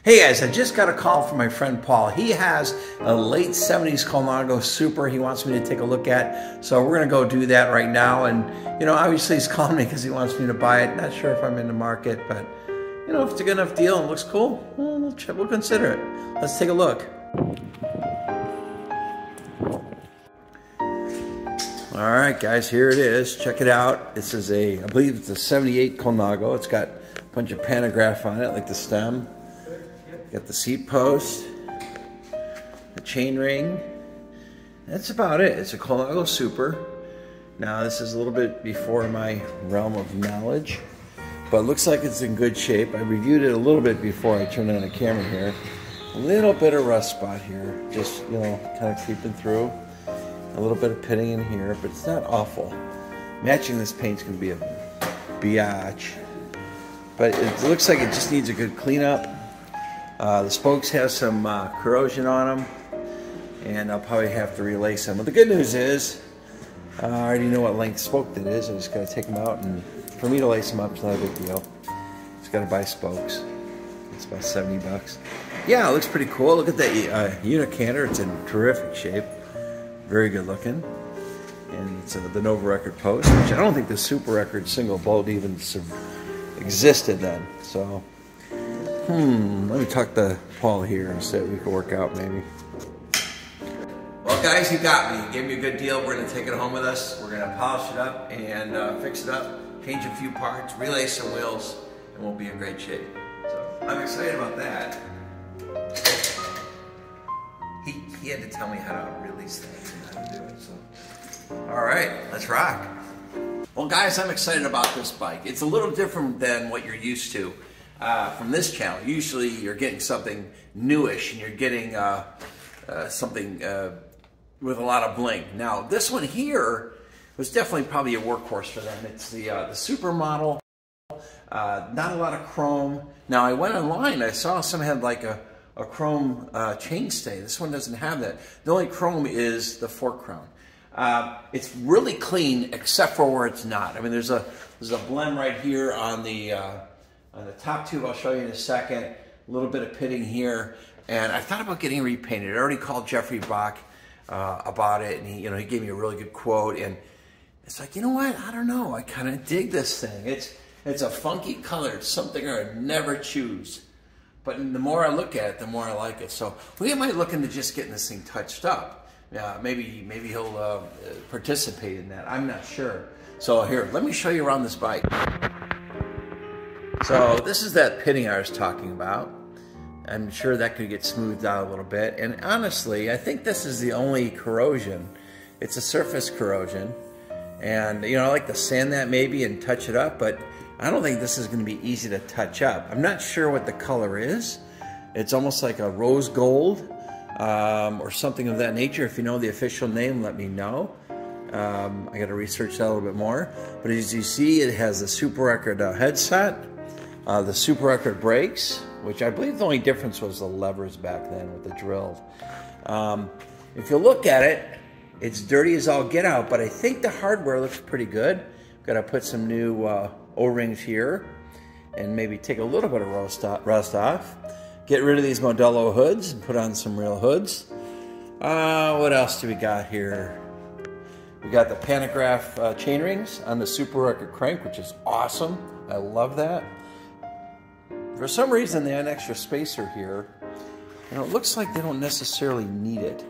Hey guys, I just got a call from my friend Paul. He has a late 70s Colnago Super he wants me to take a look at. So we're gonna go do that right now. And you know, obviously he's calling me because he wants me to buy it. Not sure if I'm in the market, but you know, if it's a good enough deal and looks cool, well, we'll consider it. Let's take a look. All right, guys, here it is. Check it out. This is I believe it's a 78 Colnago. It's got a bunch of pantograph on it, like the stem. Got the seat post, the chain ring. That's about it. It's a Colnago Super. Now, this is a little bit before my realm of knowledge, but it looks like it's in good shape. I reviewed it a little bit before I turned on the camera here. A little bit of rust spot here, just, you know, kind of creeping through. A little bit of pitting in here, but it's not awful. Matching this paint's gonna be a biatch. But it looks like it just needs a good cleanup. The spokes have some corrosion on them, and I'll probably have to relace them. But the good news is, I already know what length spoke it is. I just gotta take them out, and for me to lace them up, it's not a big deal. Just gotta buy spokes. It's about 70 bucks. Yeah, it looks pretty cool. Look at that unit canter. It's in terrific shape. Very good looking. And it's the Nova Record post, which I don't think the Super Record single bolt even existed then. So, let me talk to Paul here and see if we can work out maybe. Well, guys, you got me. You gave me a good deal. We're going to take it home with us. We're going to polish it up and fix it up, change a few parts, relace some wheels, and we'll be in great shape. So I'm excited about that. He had to tell me how to release things and how to do it. So, all right, let's rock. Well, guys, I'm excited about this bike. It's a little different than what you're used to. From this channel, usually you're getting something newish and you're getting something with a lot of bling. Now, this one here was definitely probably a workhorse for them. It's the Super model, not a lot of chrome. Now, I went online, I saw some had like a chrome chainstay. This one doesn't have that. The only chrome is the fork crown. It's really clean except for where it's not. I mean, there's a blend right here on the top tube. I'll show you in a second. A little bit of pitting here, and I thought about getting repainted. I already called Jeffrey Bach about it, and he gave me a really good quote. And it's like, you know what? I don't know. I kind of dig this thing. It's a funky color. It's something I would never choose. But the more I look at it, the more I like it. So we might look into just getting this thing touched up. Maybe he'll participate in that. I'm not sure. So here, let me show you around this bike. So this is that pitting I was talking about. I'm sure that could get smoothed out a little bit. And honestly, I think this is the only corrosion. It's a surface corrosion. And you know, I like to sand that maybe and touch it up, but I don't think this is going to be easy to touch up. I'm not sure what the color is. It's almost like a rose gold or something of that nature. If you know the official name, let me know. I got to research that a little bit more. But as you see, it has the Super Record headset. The Super Record brakes, which I believe the only difference was the levers back then with the drills. If you look at it, it's dirty as all get out, but I think the hardware looks pretty good. Got to put some new O-rings here and maybe take a little bit of rust off. Get rid of these Modelo hoods and put on some real hoods. What else do we got here? We got the pantograph chain rings on the Super Record crank, which is awesome. I love that. For some reason, they had an extra spacer here, and it looks like they don't necessarily need it.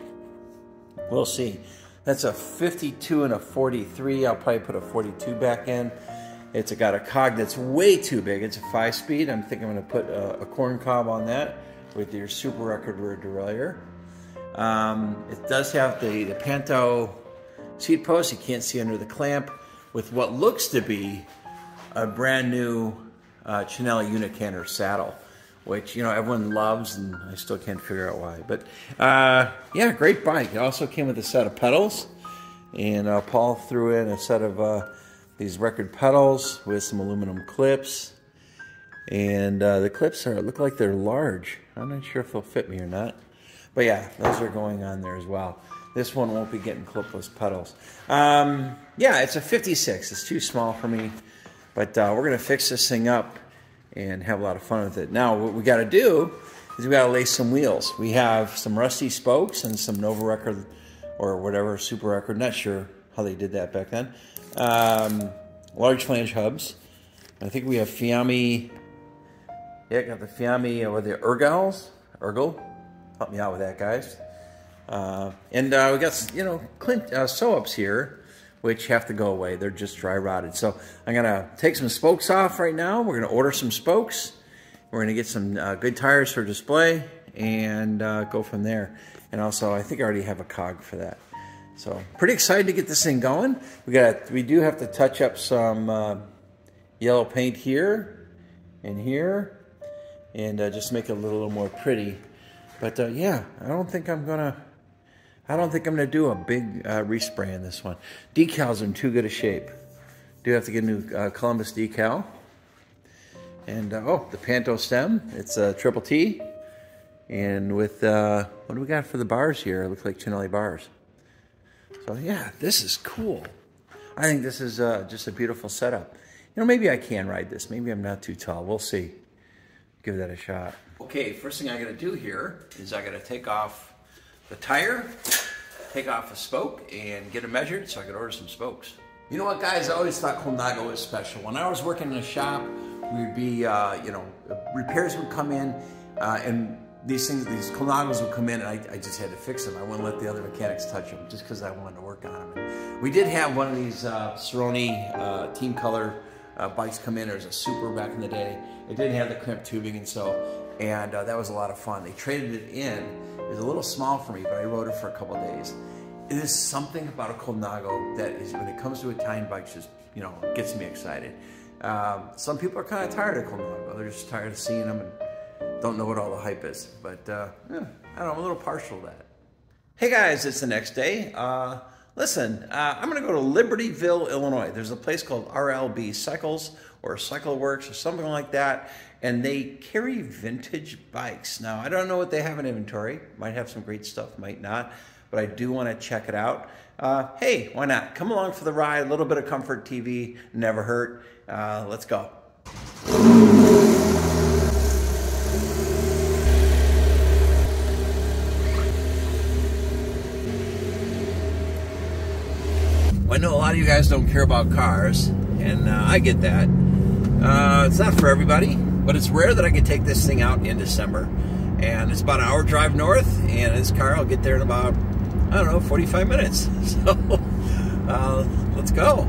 We'll see. That's a 52 and a 43. I'll probably put a 42 back in. It's got a cog that's way too big. It's a 5-speed. I'm thinking I'm going to put a corn cob on that with your Super Record rear derailleur. It does have the Panto seat post. You can't see under the clamp with what looks to be a brand new Chinelli unit canter saddle, which, you know, everyone loves, and I still can't figure out why. But yeah, great bike. It also came with a set of pedals, and Paul threw in a set of these record pedals with some aluminum clips, and the clips look like they're large. I'm not sure if they'll fit me or not, but yeah, those are going on there as well. This one won't be getting clipless pedals. Yeah, it's a 56. It's too small for me. But we're going to fix this thing up and have a lot of fun with it. Now, what we got to do is we got to lace some wheels. We have some rusty spokes and some Nova record or whatever, Super record. Not sure how they did that back then. Large flange hubs. I think we have Fiamme. Yeah, got the Fiamme or the Ergel. Help me out with that, guys. And we got, you know, sew-ups here, which have to go away. They're just dry rotted. So I'm gonna take some spokes off right now. We're gonna order some spokes. We're gonna get some good tires for display and go from there. And also, I think I already have a cog for that. So pretty excited to get this thing going. We do have to touch up some yellow paint here and here, and just make it a little more pretty. But yeah, I don't think I'm gonna do a big respray in this one. Decals are in too good a shape. Do have to get a new Columbus decal. And oh, the Panto stem. It's a triple T. And with what do we got for the bars here? It looks like Chinelli bars. So yeah, this is cool. I think this is just a beautiful setup. You know, maybe I can ride this. Maybe I'm not too tall. We'll see. Give that a shot. Okay, first thing I gotta do here is I gotta take off the tire, take off a spoke, and get it measured so I could order some spokes. You know what, guys? I always thought Colnago was special. When I was working in a shop, we'd be, you know, repairs would come in, and these Colnagos would come in, and I just had to fix them. I wouldn't let the other mechanics touch them just because I wanted to work on them. And we did have one of these Cerrone Team Color bikes come in. There was a Super back in the day. It didn't have the crimp tubing, and that was a lot of fun. They traded it in. It was a little small for me, but I rode it for a couple of days. It is something about a Colnago that is, when it comes to Italian bikes, just, you know, gets me excited. Some people are kind of tired of Colnago. They're just tired of seeing them and don't know what all the hype is. But yeah, I don't know, I'm a little partial to that. Hey guys, it's the next day. Listen, I'm gonna go to Libertyville, Illinois. There's a place called RLB Cycles or Cycle Works or something like that, and they carry vintage bikes. Now, I don't know what they have in inventory. Might have some great stuff, might not, but I do wanna check it out. Hey, why not? Come along for the ride. A little bit of comfort TV, never hurt. Let's go. I know a lot of you guys don't care about cars, and I get that. It's not for everybody, but it's rare that I can take this thing out in December. And it's about an hour drive north, and this car will get there in about, I don't know, 45 minutes. So, let's go.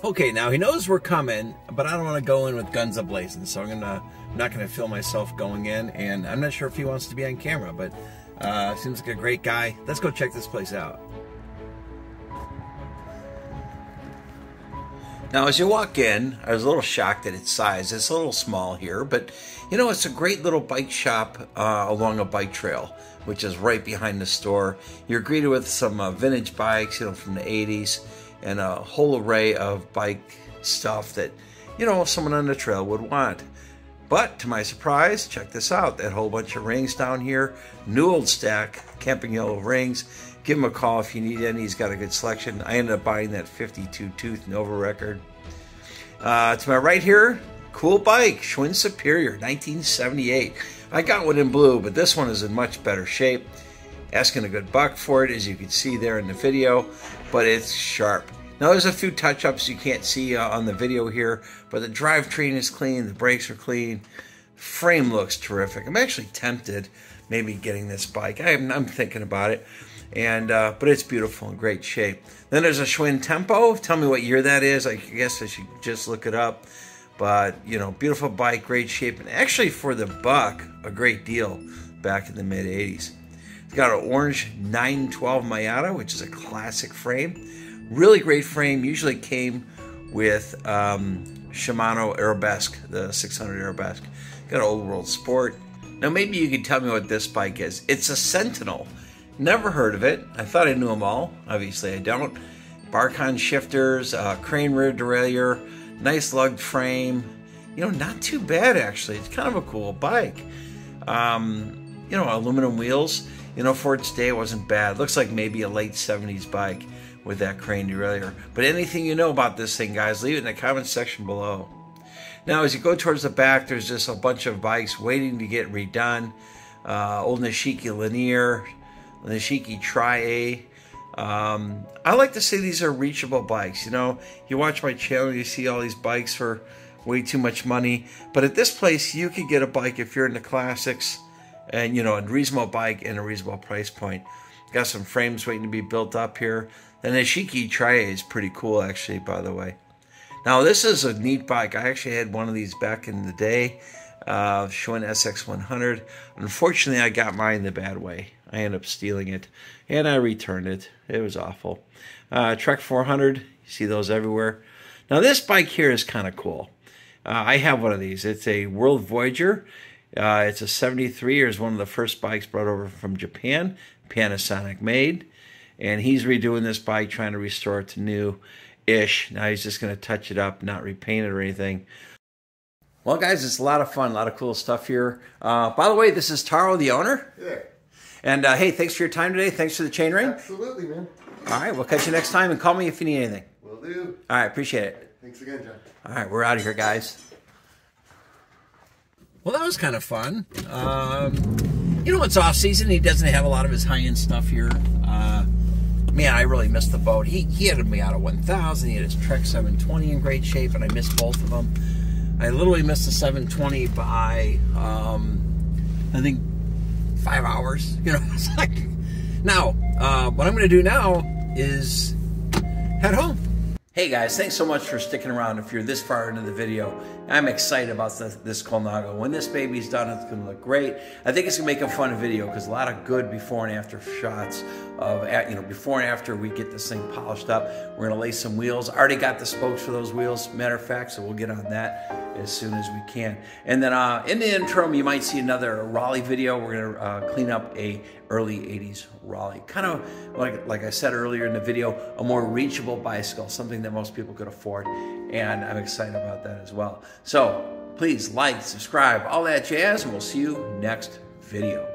Okay, now he knows we're coming, but I don't want to go in with guns a-blazing, so I'm not gonna film myself going in, and I'm not sure if he wants to be on camera, but seems like a great guy. Let's go check this place out. Now, as you walk in, I was a little shocked at its size. It's a little small here, but you know, it's a great little bike shop along a bike trail, which is right behind the store. You're greeted with some vintage bikes, you know, from the 80s. And a whole array of bike stuff that, you know, someone on the trail would want. But to my surprise, check this out. That whole bunch of rings down here. New old stack, Camping Yellow rings. Give him a call if you need any. He's got a good selection. I ended up buying that 52 tooth Nova record. To my right here, cool bike, Schwinn Superior, 1978. I got one in blue, but this one is in much better shape. Asking a good buck for it, as you can see there in the video, but it's sharp. Now, there's a few touch-ups you can't see on the video here, but the drivetrain is clean, the brakes are clean, frame looks terrific. I'm actually tempted maybe getting this bike. I'm thinking about it, and but it's beautiful, in great shape. Then there's a Schwinn Tempo. Tell me what year that is. I guess I should just look it up. But, you know, beautiful bike, great shape, and actually for the buck, a great deal back in the mid-'80s. It's got an orange 912 Miata, which is a classic frame. Really great frame. Usually came with Shimano Arabesque, the 600 Arabesque. Got an old world sport. Now maybe you can tell me what this bike is. It's a Sentinel. Never heard of it. I thought I knew them all. Obviously I don't. Barcon shifters, crane rear derailleur, nice lugged frame. You know, not too bad actually. It's kind of a cool bike. You know, aluminum wheels. You know, for its day, it wasn't bad. Looks like maybe a late 70s bike with that crane derailleur. But anything you know about this thing, guys, leave it in the comments section below. Now, as you go towards the back, there's just a bunch of bikes waiting to get redone. Old Nishiki Linear, Nishiki Tri-A. I like to say these are reachable bikes. You know, you watch my channel, you see all these bikes for way too much money. But at this place, you could get a bike if you're into classics and, you know, a reasonable bike and a reasonable price point. Got some frames waiting to be built up here. The Nishiki Tri-A is pretty cool, actually, by the way. Now, this is a neat bike. I actually had one of these back in the day, showing SX100. Unfortunately, I got mine the bad way. I ended up stealing it, and I returned it. It was awful. Trek 400, you see those everywhere. Now, this bike here is kind of cool. I have one of these. It's a World Voyager. It's a 73. It was one of the first bikes brought over from Japan, Panasonic made. And he's redoing this bike, trying to restore it to new-ish. Now he's just going to touch it up, not repaint it or anything. Well, guys, it's a lot of fun, a lot of cool stuff here. By the way, this is Taro, the owner. Yeah. And, hey, thanks for your time today. Thanks for the chain ring. Absolutely, man. All right, we'll catch you next time, and call me if you need anything. Will do. All right, appreciate it. Thanks again, John. All right, we're out of here, guys. Well, that was kind of fun. You know, it's off season. He doesn't have a lot of his high-end stuff here. Man, I really missed the boat. He had me out of 1000. He had his Trek 720 in great shape, and I missed both of them. I literally missed the 720 by, I think, 5 hours. You know, it's like, now, what I'm going to do now is head home. Hey guys, thanks so much for sticking around if you're this far into the video. I'm excited about this Colnago. When this baby's done, it's going to look great. I think it's going to make a fun video because a lot of good before and after shots of, you know, before and after we get this thing polished up. We're going to lay some wheels. I already got the spokes for those wheels, matter of fact, so we'll get on that as soon as we can. And then in the interim, you might see another Raleigh video. We're going to clean up a early 80s Raleigh. Kind of like I said earlier in the video, a more reachable bicycle, something that most people could afford. And I'm excited about that as well. So please like, subscribe, all that jazz, and we'll see you next video.